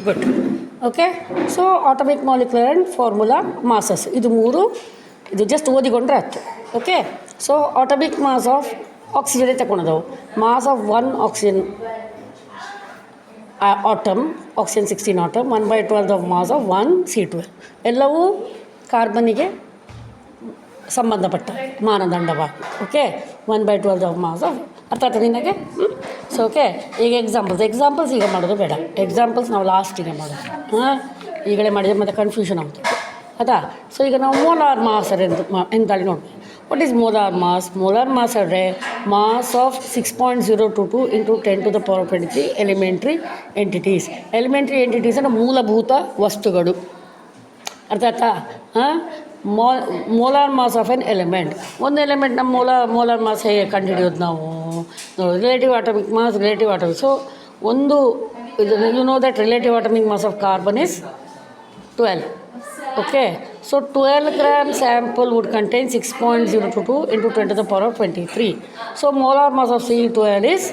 Good. Okay, so atomic molecular and formula masses ಇದು ಮೂರು, ಇದು ಜಸ್ಟ್ ಓದಿಕೊಂಡ್ರೆ ಆಯ್ತು. Okay, so atomic mass of oxygen ತಗೊಳೋದು, mass of 1 oxygen atom, oxygen 16 atom, 1/12 of mass of 1 C12 ಎಲ್ಲವೂ ಕಾರ್ಬನ್ನಿಗೆ ಸಂಬಂಧಪಟ್ಟ ಮಾನದಂಡವಾಗಿ. ಓಕೆ, 1/12 ಆಫ್ ಮಾಸ್ ಆಫ್, ಅರ್ಥ ಆಯ್ತು ನಿನಗೆ? ಸೊ ಓಕೆ, ಈಗ ಎಕ್ಸಾಂಪಲ್ಸ್ ಈಗ ಮಾಡೋದು ಬೇಡ, ಎಕ್ಸಾಂಪಲ್ಸ್ ನಾವು ಲಾಸ್ಟಿಗೆ ಮಾಡೋದು. ಈಗಲೇ ಮಾಡಿದರೆ ಮತ್ತೆ ಕನ್ಫ್ಯೂಷನ್ ಆಗ್ತದೆ ಅದಾ. ಸೊ ಈಗ ನಾವು ಮೋಲಾರ್ ಮಾಸ್ ಎಂತೇಳಿ ನೋಡಿ. What is molar mass? Molar mass ಅಂದರೆ mass of 6.022 into 10⁻23 elementary entities. Elementary entities ಅಂದರೆ ಮೂಲಭೂತ ವಸ್ತುಗಳು, ಅರ್ಥ ಆಯ್ತಾ? Molar mass of an element. ಒಂದು ಎಲಿಮೆಂಟ್ ನಮ್ಮ ಮೋಲಾರ್ ಮಾಸ್ ಹೇಗೆ ಕಂಡುಹಿಡಿಯೋದು ನಾವು? Relative atomic mass. ಸೊ ಒಂದು you know that relative atomic mass of carbon is 12. Okay, so 12 gram sample would contain 6.022 into 10⁻23. So molar mass of C12 is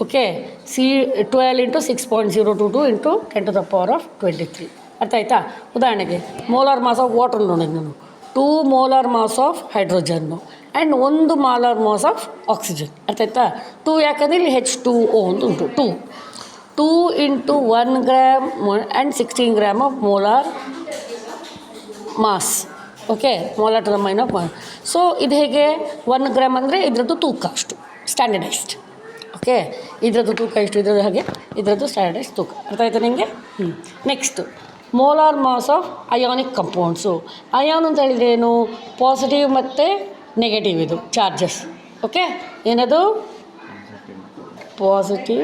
okay C12 into 6.022 into 10⁻23. ಅರ್ಥ ಆಯ್ತಾ? ಉದಾಹರಣೆಗೆ molar mass of water ನೋಡಿ ನಾನು, 2 molar mass of hydrogen and 1 molar mass of oxygen. ಅರ್ಥ ಆಯ್ತಾ? 2 ಯಾಕಂದರೆ ಇಲ್ಲಿ H2O ಅಂತ ಉಂಟು. 2 into 1 gram and 16 gram of molar mass. Okay, molar to the main of 1. So ಇದು ಹೇಗೆ? 1 ಗ್ರಾಮ್ ಅಂದರೆ ಇದರದ್ದು ತೂಕ ಅಷ್ಟು ಸ್ಟ್ಯಾಂಡರ್ಡೈಸ್ಡ್. ಓಕೆ, ಇದರದ್ದು ತೂಕ ಇಷ್ಟು, ಇದರದ್ದು ಹಾಗೆ ಇದರದ್ದು ಸ್ಟ್ಯಾಂಡರ್ಡೈಸ್ಡ್ ತೂಕ. ಅರ್ಥ ಆಯ್ತಾ ನಿಮಗೆ? Next molar mass of ionic compounds. Ion ಅಂತ ಹೇಳಿದರೆ ಏನು? ಪಾಸಿಟಿವ್ ಮತ್ತು ನೆಗೆಟಿವ್ ಇದು ಚಾರ್ಜಸ್. ಓಕೆ, ಏನದು? Positive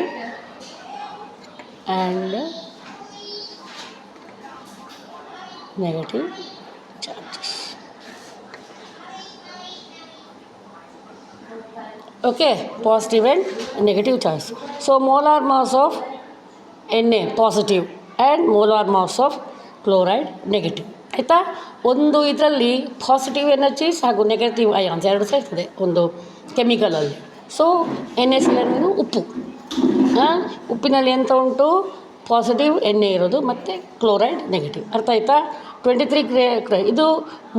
and negative charges. Okay, positive and negative charge. So molar mass of Na positive and molar mass of chloride negative. ಆಯಿತಾ? ಒಂದು ಇದರಲ್ಲಿ positive energies ಹಾಗೂ ನೆಗೆಟಿವ್ ಅಯಾನ್ಸ್ ಎರಡು ಸಹ ಇರ್ತದೆ ಒಂದು ಕೆಮಿಕಲಲ್ಲಿ. ಸೊ NaCl ಉಪ್ಪು, ಉಪ್ಪಿನಲ್ಲಿ ಎಂತ ಉಂಟು? ಪಾಸಿಟಿವ್ Na ಇರೋದು ಮತ್ತು ಕ್ಲೋರೈಡ್ ನೆಗೆಟಿವ್. ಅರ್ಥ ಆಯಿತಾ? 23 ಇದು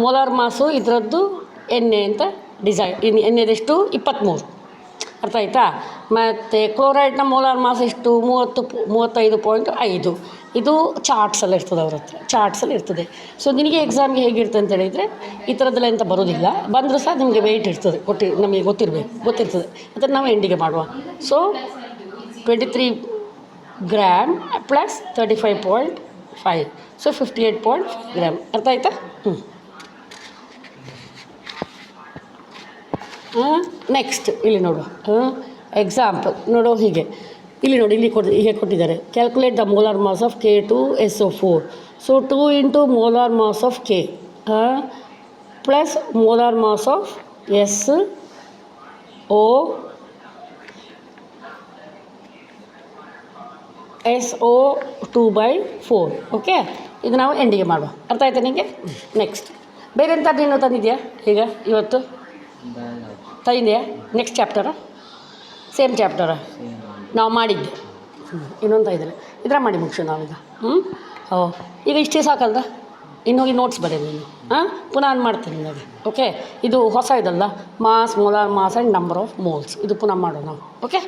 ಮೋಲಾರ್ ಮಾಸು, ಇದರದ್ದು Na ಅಂತ Naದೆಷ್ಟು? 23. ಅರ್ಥ ಆಯಿತಾ? ಮತ್ತು ಕ್ಲೋರೈಡ್ನ ಮೋಲಾರ್ ಮಾಸ್ ಎಷ್ಟು? 35.5. ಇದು ಚಾರ್ಟ್ಸಲ್ಲಿ ಇರ್ತದೆ, ಅವ್ರ ಹತ್ರ ಚಾರ್ಟ್ಸಲ್ಲಿ ಇರ್ತದೆ. ಸೊ ನಿನಗೆ ಎಕ್ಸಾಮ್ಗೆ ಹೇಗಿರ್ತದೆ ಅಂತ ಹೇಳಿದರೆ ಈ ಥರದ್ದೆಲ್ಲ ಎಂತ ಬರೋದಿಲ್ಲ, ಬಂದರೂ ಸಹ ನಿಮಗೆ ವೆಯ್ಟ್ ಇರ್ತದೆ, ನಮಗೆ ಗೊತ್ತಿರ್ತದೆ. ಅದನ್ನು ನಾವು ಎಂಡಿಗೆ ಮಾಡುವ. So 23 gram plus 35.5, so 58.5 gram. ಅರ್ಥ ಆಯಿತಾ? ನೆಕ್ಸ್ಟ್ ಇಲ್ಲಿ ನೋಡುವ ಎಕ್ಸಾಂಪಲ್ ನೋಡೋ. ಹೀಗೆ ಇಲ್ಲಿ ನೋಡಿ, ಹೀಗೆ ಕೊಟ್ಟಿದ್ದಾರೆ. Calculate the molar mass of K2SO4. So 2 into molar mass of K plus molar mass of SO2/4. Okay, ಇದು ನಾವು ಎಂಡಿಗೆ ಮಾಡುವ. ಅರ್ಥ ಆಯ್ತಾ ನಿಮಗೆ? ನೆಕ್ಸ್ಟ್ ಬೇರೆ ಎಂತ ನೀನು ತಂದಿದೆಯಾ ಈಗ ಇವತ್ತು? ತಂದಿದೆಯಾ? ನೆಕ್ಸ್ಟ್ ಚಾಪ್ಟರಾ? ಸೇಮ್ ಚಾಪ್ಟರಾ? ನಾವು ಮಾಡಿದ್ದೆ, ಇನ್ನೊಂದು ಇದ್ದರೆ ಇದರ ಮಾಡಿ ಮುಗಿಸು ನಾವೀಗ. ಈಗ ಇಷ್ಟೇ ಸಾಕಲ್ದ? ಇನ್ನೋಗಿ ನೋಟ್ಸ್ ಬರೆಯೋದು ನೀನು. ಪುನಃ ಮಾಡ್ತೀನಿ ನಿಮಗೆ. ಓಕೆ, ಇದು ಹೊಸ ಇದಲ್ಲ, mass, molar mass and number of moles. ಇದು ಪುನಃ ಮಾಡೋಣ ನಾವು. ಓಕೆ.